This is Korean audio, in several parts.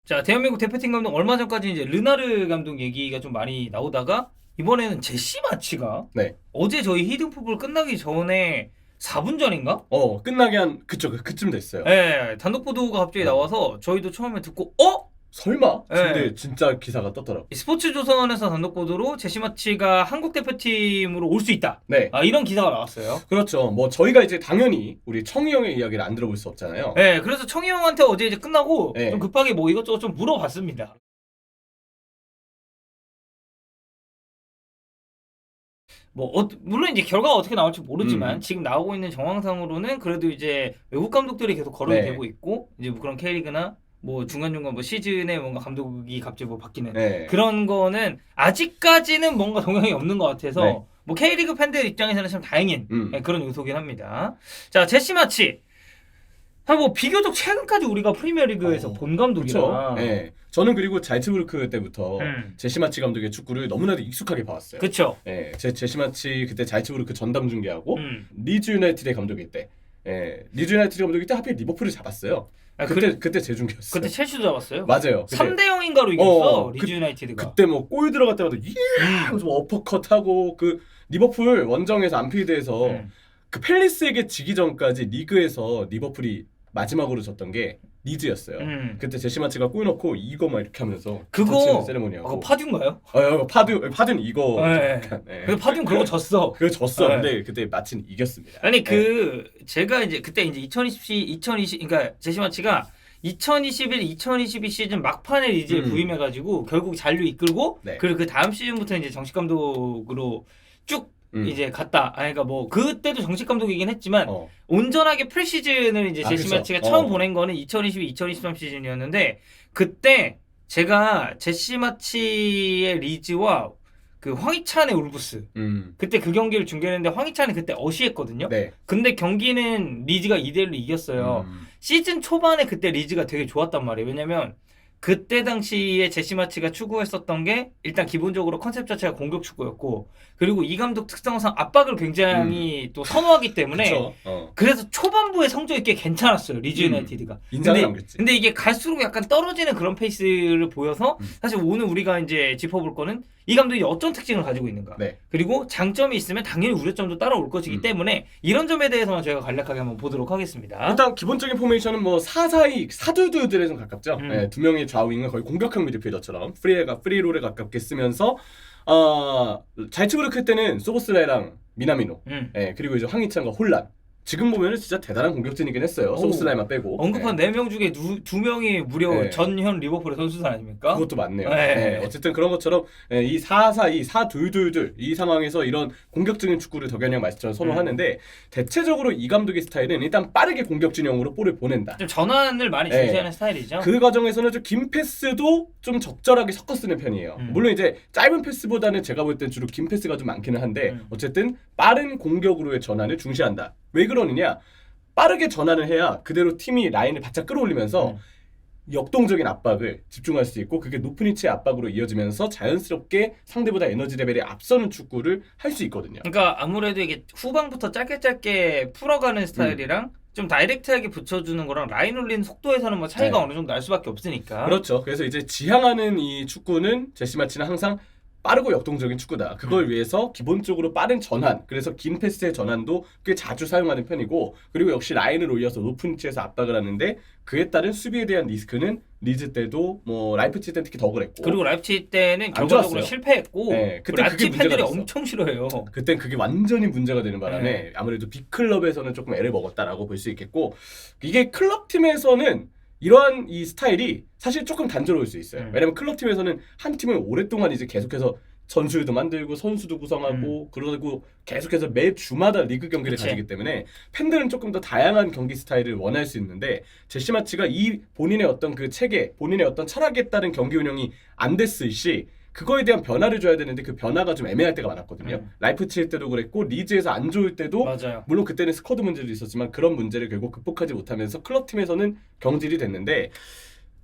자, 대한민국 대표팀 감독 얼마 전까지 이제 르나르 감독 얘기가 좀 많이 나오다가 이번에는 제시 마치가 네. 어제 저희 히든풋볼 끝나기 전에 4분 전인가? 끝나게 한 그쯤 됐어요. 네, 단독 보도가 갑자기 나와서 저희도 처음에 듣고 설마? 네. 근데 진짜 기사가 떴더라고. 스포츠조선에서 단독 보도로 제시 마치가 한국 대표팀으로 올 수 있다. 네. 이런 기사가 나왔어요. 그렇죠. 뭐 저희가 이제 당연히 우리 청희 형의 이야기를 안 들어볼 수 없잖아요. 네, 그래서 청희 형한테 어제 이제 끝나고 네. 좀 급하게 뭐 이것저것 좀 물어봤습니다. 물론 이제 결과가 어떻게 나올지 모르지만 지금 나오고 있는 정황상으로는 그래도 이제 외국 감독들이 계속 거론이 네. 되고 있고 이제 뭐 그런 K리그나 뭐 중간중간 뭐 시즌에 뭔가 감독이 갑자기 뭐 바뀌는 네. 그런 거는 아직까지는 뭔가 동향이 없는 것 같아서 네. 뭐 K리그 팬들 입장에서는 참 다행인 그런 요소긴 합니다. 자, 제시 마치. 뭐 비교적 최근까지 우리가 프리미어리그에서 본 감독이라. 그렇죠. 네. 저는 그리고 잘츠부르크 때부터 제시 마치 감독의 축구를 너무나도 익숙하게 봐왔어요. 그렇죠. 네. 제시 마치 그때 잘츠부르크 전담 중계하고 리즈 유나이티드의 감독일 때, 리즈 유나이티드 감독일 때 하필 리버풀을 잡았어요. 그때 재중계였어요. 그때 첼시도 잡았어요. 맞아요. 3대0인가로 이겼어. 리즈 유나이티드가. 그때 뭐 골 들어갈 때마다 하면서 어퍼컷하고 그 리버풀 원정에서 안필드에서 그 팰리스에게 지기 전까지 리그에서 리버풀이 마지막으로 졌던 게 리즈였어요. 그때 제시 마치가 골 넣고 이거 막 이렇게 하면서 그거 세레모니하고. 파듀인가요? 파드는 이거. 네. 근데 파듀는 그러고 졌어. 그거 졌어. 네. 근데 그때 마치는 이겼습니다. 아니 제가 이제 그때 이제 2020 그러니까 제시 마치가 2021, 2022 시즌 막판에 리즈에 부임해가지고 결국 잔류 이끌고 그리고 그 다음 시즌부터 이제 정식 감독으로 쭉 이제 갔다. 그러니까 뭐 그때도 정식 감독이긴 했지만 온전하게 프리시즌을 이제 제시 마치가 처음 보낸 거는 2022, 2023 시즌이었는데 그때 제가 제시 마치의 리즈와 그 황희찬의 울브스 그때 그 경기를 중계했는데 황희찬이 그때 어시했거든요. 네. 근데 경기는 리즈가 2대1로 이겼어요. 시즌 초반에 그때 리즈가 되게 좋았단 말이에요. 왜냐면 그때 당시에 제시 마치가 추구했었던 게 일단 기본적으로 컨셉 자체가 공격 축구였고 그리고 이 감독 특성상 압박을 굉장히 또 선호하기 때문에 그래서 초반부에 성적이 꽤 괜찮았어요. 리즈 유나이티드가. 근데 이게 갈수록 약간 떨어지는 그런 페이스를 보여서 사실 오늘 우리가 이제 짚어볼 거는 이 감독이 어떤 특징을 가지고 있는가 그리고 장점이 있으면 당연히 우려점도 따라올 것이기 때문에 이런 점에 대해서만 저희가 간략하게 한번 보도록 하겠습니다. 일단 기본적인 포메이션은 뭐 4-4-2 사두두들에 좀 가깝죠. 두 명의 좌윙은 거의 공격형 미드필더처럼 프리롤에 가깝게 쓰면서 잘츠부르크 때는 소보슬라이랑 미나미노 그리고 이제 황희찬과 홀란 지금 보면은 진짜 대단한 공격진이긴 했어요. 소보슬라이만 빼고 언급한 4명 중에 2명이 무려 전현 리버풀의 선수단 아닙니까? 그것도 맞네요. 어쨌든 그런 것처럼 이 4-4-2, 4-2-2-2 이 상황에서 이런 공격적인 축구를 덕현이 형 말씀처럼 선호하는데 대체적으로 이 감독의 스타일은 일단 빠르게 공격진형으로 볼을 보낸다. 좀 전환을 많이 중시하는 스타일이죠. 그 과정에서는 좀 긴 패스도 좀 적절하게 섞어 쓰는 편이에요. 물론 이제 짧은 패스보다는 제가 볼 땐 주로 긴 패스가 좀 많기는 한데 어쨌든 빠른 공격으로의 전환을 중시한다. 왜 그러느냐? 빠르게 전환을 해야 그대로 팀이 라인을 바짝 끌어올리면서 역동적인 압박을 집중할 수 있고 그게 높은 위치의 압박으로 이어지면서 자연스럽게 상대보다 에너지 레벨이 앞서는 축구를 할 수 있거든요. 그러니까 아무래도 이게 후방부터 짧게 풀어가는 스타일이랑 좀 다이렉트하게 붙여주는 거랑 라인 올리는 속도에서는 뭐 차이가 어느 정도 날 수밖에 없으니까. 그렇죠. 그래서 이제 지향하는 이 축구는 제시 마치는 항상 빠르고 역동적인 축구다. 그걸 위해서 기본적으로 빠른 전환, 그래서 긴 패스의 전환도 꽤 자주 사용하는 편이고 그리고 역시 라인을 올려서 높은 위치에서 압박을 하는데 그에 따른 수비에 대한 리스크는 리즈 때도 뭐 라이프치히 때는 특히 더 그랬고 그리고 라이프치히 때는 결과적으로 실패했고 그때 라이프치히 팬들이 엄청 싫어해요. 그땐 그게 완전히 문제가 되는 바람에 아무래도 빅클럽에서는 조금 애를 먹었다라고 볼 수 있겠고 이게 클럽팀에서는 이러한 이 스타일이 사실 조금 단조로울 수 있어요. 왜냐면 클럽팀에서는 한 팀을 오랫동안 이제 계속해서 전술도 만들고 선수도 구성하고 그러고 계속해서 매 주마다 리그 경기를 가지기 때문에 팬들은 조금 더 다양한 경기 스타일을 원할 수 있는데 제시 마치가 이 본인의 어떤 그 체계, 본인의 어떤 철학에 따른 경기 운영이 안 됐을 시 그거에 대한 변화를 줘야 되는데 그 변화가 좀 애매할 때가 많았거든요. 라이프치히 때도 그랬고 리즈에서 안 좋을 때도 물론 그때는 스쿼드 문제도 있었지만 그런 문제를 결국 극복하지 못하면서 클럽팀에서는 경질이 됐는데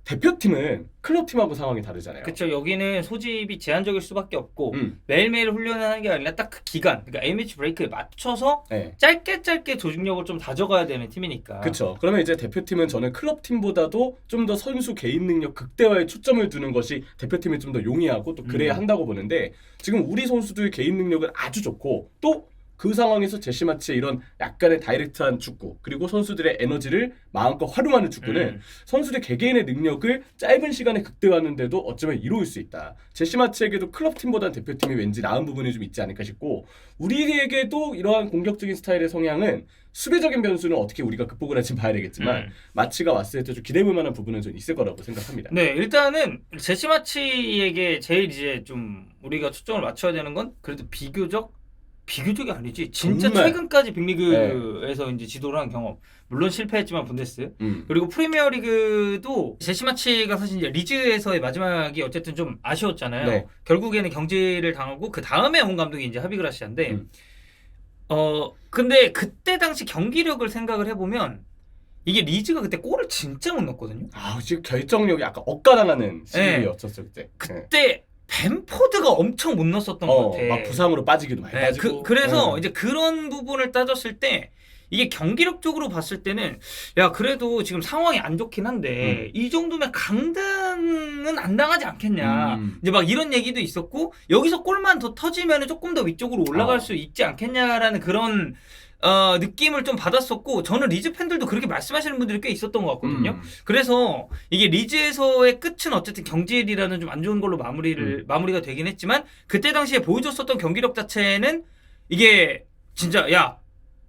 대표팀은 클럽팀하고 상황이 다르잖아요. 그쵸. 여기는 소집이 제한적일 수밖에 없고 음. 매일매일 훈련을 하는 게 아니라 딱 그 기간, 그러니까 A매치 브레이크에 맞춰서 네. 짧게 조직력을 좀 다져가야 되는 팀이니까. 그렇죠. 그러면 이제 대표팀은 저는 클럽팀보다도 좀 더 선수 개인 능력 극대화에 초점을 두는 것이 대표팀이 좀 더 용이하고 또 그래야 한다고 보는데 지금 우리 선수들의 개인 능력은 아주 좋고 또 그 상황에서 제시마치의 이런 약간의 다이렉트한 축구 그리고 선수들의 에너지를 마음껏 활용하는 축구는 선수들 개개인의 능력을 짧은 시간에 극대화하는데도 어쩌면 이로울 수 있다. 제시마치에게도 클럽팀보다는 대표팀이 왠지 나은 부분이 좀 있지 않을까 싶고 우리에게도 이러한 공격적인 스타일의 성향은 수비적인 변수는 어떻게 우리가 극복을 할지 봐야 되겠지만 마치가 왔을 때 좀 기대볼 만한 부분은 좀 있을 거라고 생각합니다. 네, 일단은 제시마치에게 제일 이제 좀 우리가 초점을 맞춰야 되는 건 그래도 비교적이 아니지. 진짜 정말. 최근까지 빅리그에서 이제 지도를 한 경험. 물론 실패했지만 분데스. 그리고 프리미어리그도 제시마치가 사실 이제 리즈에서의 마지막이 어쨌든 좀 아쉬웠잖아요. 네. 결국에는 경질을 당하고 그 다음에 온 감독이 이제 하비그라시아인데 근데 그때 당시 경기력을 생각을 해보면 이게 리즈가 그때 골을 진짜 못 넣었거든요. 아, 지금 결정력이 약간 엇가당하는 시기였었죠 그때. 그때 벤포드가 엄청 못 넣었었던 것 같아. 막 부상으로 빠지기도 많이 빠지고. 그래서 이제 그런 부분을 따졌을 때 이게 경기력적으로 봤을 때는 야 그래도 지금 상황이 안 좋긴 한데 이 정도면 강등은 안 당하지 않겠냐. 이제 막 이런 얘기도 있었고 여기서 골만 더 터지면 조금 더 위쪽으로 올라갈 수 있지 않겠냐라는 그런 느낌을 좀 받았었고 저는 리즈 팬들도 그렇게 말씀하시는 분들이 꽤 있었던 것 같거든요. 그래서 이게 리즈에서의 끝은 어쨌든 경질이라는 좀 안 좋은 걸로 마무리가 되긴 했지만 그때 당시에 보여줬었던 경기력 자체는 이게 진짜 야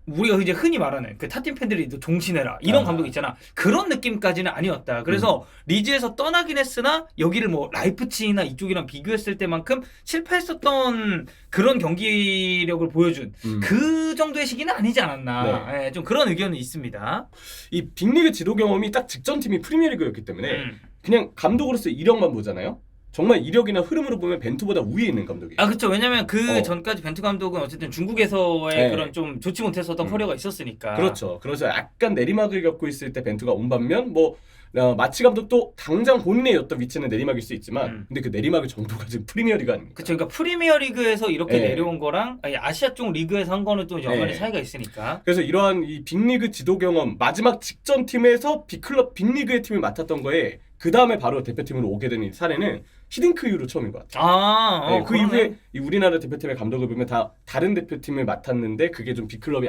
우리가 이제 흔히 말하는 그 타팀 팬들이 너 종신해라 이런 감독 있잖아. 그런 느낌까지는 아니었다. 그래서 리즈에서 떠나긴 했으나 여기를 뭐 라이프치히나 이쪽이랑 비교했을 때만큼 실패했었던 그런 경기력을 보여준 그 정도의 시기는 아니지 않았나. 네. 좀 그런 의견은 있습니다. 이 빅리그 지도 경험이 딱 직전 팀이 프리미어리그였기 때문에 그냥 감독으로서 이력만 보잖아요. 정말 이력이나 흐름으로 보면 벤투보다 위에 있는 감독이에요. 아 그렇죠. 왜냐면 그 전까지 벤투 감독은 어쨌든 중국에서의 그런 좀 좋지 못했었던 커리어가 있었으니까. 그렇죠. 그래서 약간 내리막을 겪고 있을 때 벤투가 온 반면 뭐 마치 감독도 당장 본인의 어떤 위치는 내리막일 수 있지만 근데 그 내리막의 정도가 지금 프리미어리그 아닙니까? 그렇죠. 그러니까 프리미어리그에서 이렇게 내려온 거랑 아시아 쪽 리그에서 한 거는 또 여전히 차이가 있으니까. 그래서 이러한 이 빅리그 지도 경험 마지막 직전 팀에서 빅리그의 팀을 맡았던 거에 그 다음에 바로 대표팀으로 오게 된 사례는 히딩크 이후로 처음인 것 같아요. 그 이후에 이 우리나라 대표팀의 감독을 보면 다 다른 대표팀을 맡았는데 그게 좀 빅클럽이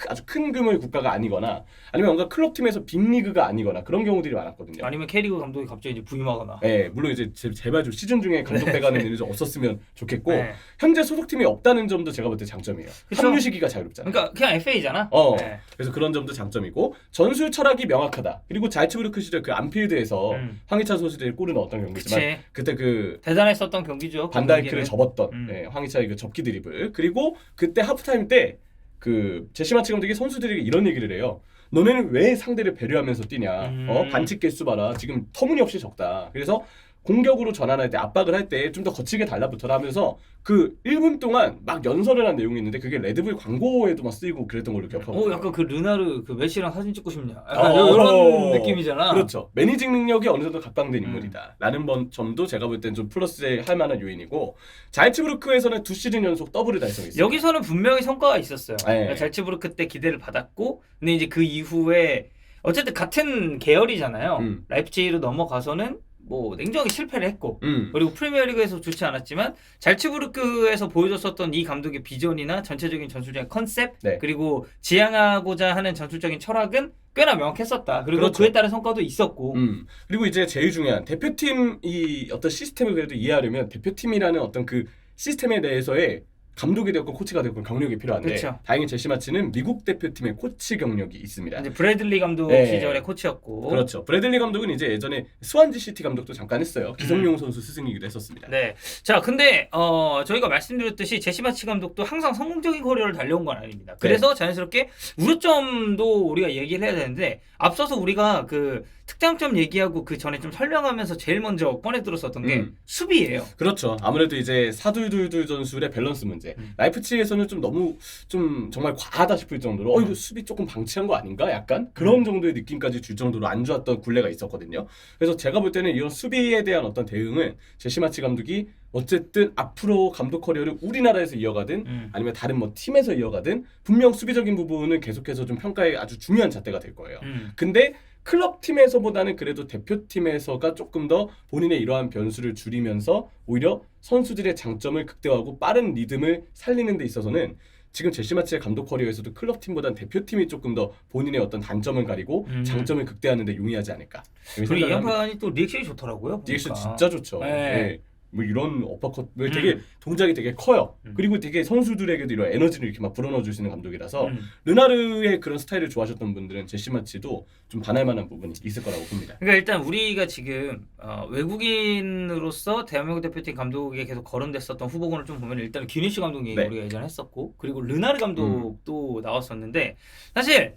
아주 큰 규모의 국가가 아니거나 아니면 뭔가 클럽팀에서 빅리그가 아니거나 그런 경우들이 많았거든요. 아니면 K리그 감독이 갑자기 이제 부임하거나. 네, 물론 이제 제발 좀 시즌 중에 감독 배가는 일이 좀 없었으면 좋겠고 현재 소속팀이 없다는 점도 제가 볼 때 장점이에요. 합류 시기가 자유롭잖아요. 그러니까 그냥 FA잖아. 그래서 그런 점도 장점이고 전술 철학이 명확하다. 그리고 잘츠부르크 시절 그 안필드에서 황희찬 선수들이 골을 넣었던 경기지만 그때 그 대단했었던 경기죠. 반다이크를 접었던 황희찬의 그 접기 드리블 그리고 그때 하프타임 때 그 제시마치 감독이 선수들에게 이런 얘기를 해요. 너네는 왜 상대를 배려하면서 뛰냐? 반칙 개수 봐라. 지금 터무니없이 적다. 그래서 공격으로 전환할 때 압박을 할 때 좀 더 거칠게 달라붙어라 하면서 그 1분 동안 막 연설을 한 내용이 있는데 그게 레드불 광고에도 막 쓰이고 그랬던 걸로 기억하고. 약간 그 르나르 그 메시랑 사진 찍고 싶냐? 약간 이런 느낌이잖아. 그렇죠. 매니징 능력이 어느 정도 각광된 인물이다. 라는 점도 제가 볼 땐 좀 플러스 할 만한 요인이고 잘츠부르크에서는 2시즌 연속 더블을 달성했어요. 여기서는 분명히 성과가 있었어요. 그러니까 잘츠부르크 때 기대를 받았고 근데 이제 그 이후에 어쨌든 같은 계열이잖아요. 라이프치히로 넘어가서는 뭐 냉정하게 실패를 했고 그리고 프리미어리그에서 좋지 않았지만 잘츠부르크에서 보여줬었던 이 감독의 비전이나 전체적인 전술적인 컨셉 그리고 지향하고자 하는 전술적인 철학은 꽤나 명확했었다. 그리고 그렇죠. 그에 따른 성과도 있었고 그리고 이제 제일 중요한 대표팀 이 어떤 시스템을 그래도 이해하려면 대표팀이라는 어떤 그 시스템에 대해서의 감독이 되었건 코치가 되었건 경력이 필요한데 다행히 제시마치는 미국 대표팀의 코치 경력이 있습니다. 이제 브래들리 감독 시절의 코치였고 그렇죠. 브래들리 감독은 이제 예전에 스완지 시티 감독도 잠깐 했어요. 기성용 선수 스승이기도 했었습니다. 네. 자, 근데 저희가 말씀드렸듯이 제시마치 감독도 항상 성공적인 커리어를 달려온 건 아닙니다. 그래서 자연스럽게 우려점도 우리가 얘기를 해야 되는데 앞서서 우리가 그 특장점 얘기하고 그 전에 좀 설명하면서 제일 먼저 꺼내 들었었던 게 수비예요. 그렇죠. 아무래도 이제 사둘둘둘 전술의 밸런스 문제. 라이프치히에서는 좀 너무 좀 정말 과하다 싶을 정도로 이거 수비 조금 방치한 거 아닌가? 약간 그런 정도의 느낌까지 줄 정도로 안 좋았던 굴레가 있었거든요. 그래서 제가 볼 때는 이런 수비에 대한 어떤 대응은 제시마치 감독이 어쨌든 앞으로 감독 커리어를 우리나라에서 이어가든 아니면 다른 뭐 팀에서 이어가든 분명 수비적인 부분은 계속해서 좀 평가에 아주 중요한 잣대가 될 거예요. 근데 클럽 팀에서보다는 그래도 대표팀에서가 조금 더 본인의 이러한 변수를 줄이면서 오히려 선수들의 장점을 극대화하고 빠른 리듬을 살리는 데 있어서는 지금 제시마치의 감독 커리어에서도 클럽 팀보다는 대표팀이 조금 더 본인의 어떤 단점을 가리고 장점을 극대화하는 데 용이하지 않을까. 그리고 이 양반이 또 리액션이 좋더라고요. 리액션 보니까. 진짜 좋죠. 네. 네. 뭐 이런 어퍼컷 되게 동작이 되게 커요. 그리고 되게 선수들에게도 이런 에너지를 이렇게 막 불어넣어 줄 수 있는 감독이라서 르나르의 그런 스타일을 좋아하셨던 분들은 제시마치도 좀 반할 만한 부분이 있을 거라고 봅니다. 그러니까 일단 우리가 지금 외국인으로서 대한민국 대표팀 감독에 계속 거론됐었던 후보군을 좀 보면 일단 기니슈 감독 얘기 네. 우리가 예전에 했었고 그리고 르나르 감독도 나왔었는데 사실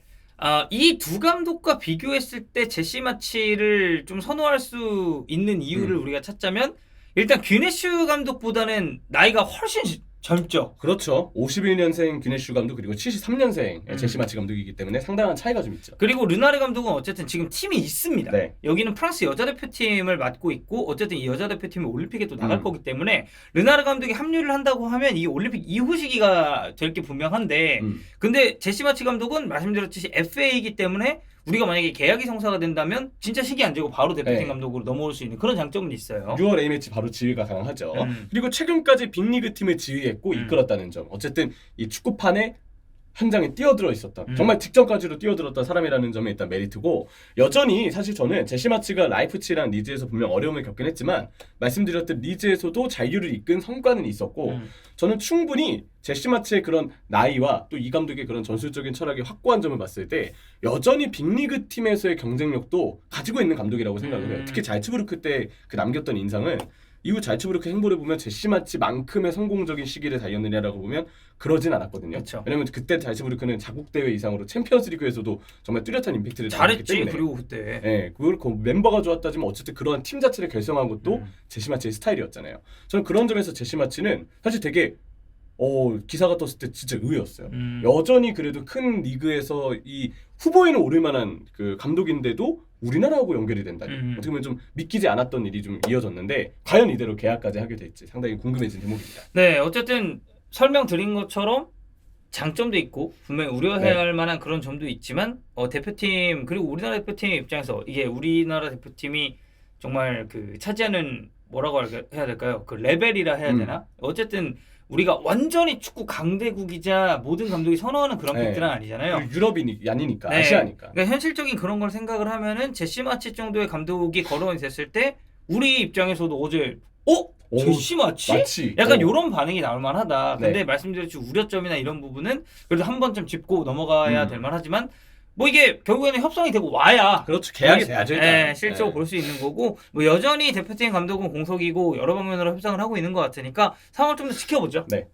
이 두 감독과 비교했을 때 제시마치를 좀 선호할 수 있는 이유를 우리가 찾자면 일단 귀네슈 감독보다는 나이가 훨씬 젊죠. 그렇죠. 51년생 귀네슈 감독 그리고 73년생 제시마치 감독이기 때문에 상당한 차이가 좀 있죠. 그리고 르나르 감독은 어쨌든 지금 팀이 있습니다. 네. 여기는 프랑스 여자대표팀을 맡고 있고 어쨌든 이 여자대표팀이 올림픽에 또 나갈 거기 때문에 르나르 감독이 합류를 한다고 하면 이 올림픽 이후 시기가 될 게 분명한데 근데 제시마치 감독은 말씀드렸듯이 FA이기 때문에 우리가 만약에 계약이 성사가 된다면 진짜 시기 안 재고 바로 대표팀 네. 감독으로 넘어올 수 있는 그런 장점은 있어요. 6월 A매치 바로 지휘가 가능하죠. 그리고 최근까지 빅리그 팀을 지휘했고 이끌었다는 점. 어쨌든 이 축구판에 현장에 뛰어들어 있었던 정말 직전까지로 뛰어들었던 사람이라는 점이 일단 메리트고 여전히 사실 저는 제시마치가 라이프치랑 리즈에서 분명 어려움을 겪긴 했지만 말씀드렸듯 리즈에서도 잔류를 이끈 성과는 있었고 저는 충분히 제시마치의 그런 나이와 또 이 감독의 그런 전술적인 철학이 확고한 점을 봤을 때 여전히 빅리그 팀에서의 경쟁력도 가지고 있는 감독이라고 생각을 해요. 특히 잘츠부르크 때 그 남겼던 인상은 이후 잘츠부르크 행보를 보면 제시마치만큼의 성공적인 시기를 달렸느냐라고 보면 그러진 않았거든요. 그쵸. 왜냐면 그때 잘츠부르크는 자국 대회 이상으로 챔피언스리그에서도 정말 뚜렷한 임팩트를 남겼기 잘했지. 때문에 그리고 그때 그걸 멤버가 좋았다지만 어쨌든 그러한 팀 자체를 결성한 것도 제시마치의 스타일이었잖아요. 저는 그런 점에서 제시마치는 사실 되게 기사가 떴을 때 진짜 의외였어요. 여전히 그래도 큰 리그에서 이 후보에는 오를 만한 그 감독인데도 우리나라하고 연결이 된다니 어떻게 보면 좀 믿기지 않았던 일이 좀 이어졌는데 과연 이대로 계약까지 하게 될지 상당히 궁금해진 대목입니다. 네, 어쨌든 설명드린 것처럼 장점도 있고 분명히 우려해야 할 만한 그런 점도 있지만 대표팀 그리고 우리나라 대표팀 입장에서 이게 우리나라 대표팀이 정말 그 차지하는 뭐라고 해야 될까요? 그 레벨이라 해야 되나? 어쨌든 우리가 완전히 축구 강대국이자 모든 감독이 선호하는 그런 픽들은 아니잖아요. 유럽이 아니니까 네. 아시아니까. 그러니까 현실적인 그런 걸 생각을 하면은 제시마치 정도의 감독이 거론이 됐을 때 우리 입장에서도 어제 제시마치? 마치. 약간 이런 반응이 나올 만하다. 근데 네. 말씀드렸듯이 우려점이나 이런 부분은 그래도 한 번쯤 짚고 넘어가야 될 만하지만 뭐 이게 결국에는 협상이 되고 와야 그렇죠. 계약이 돼야죠. 일단. 실제로 볼 수 있는 거고 뭐 여전히 대표팀 감독은 공석이고 여러 방면으로 협상을 하고 있는 것 같으니까 상황을 좀 더 지켜보죠. 네.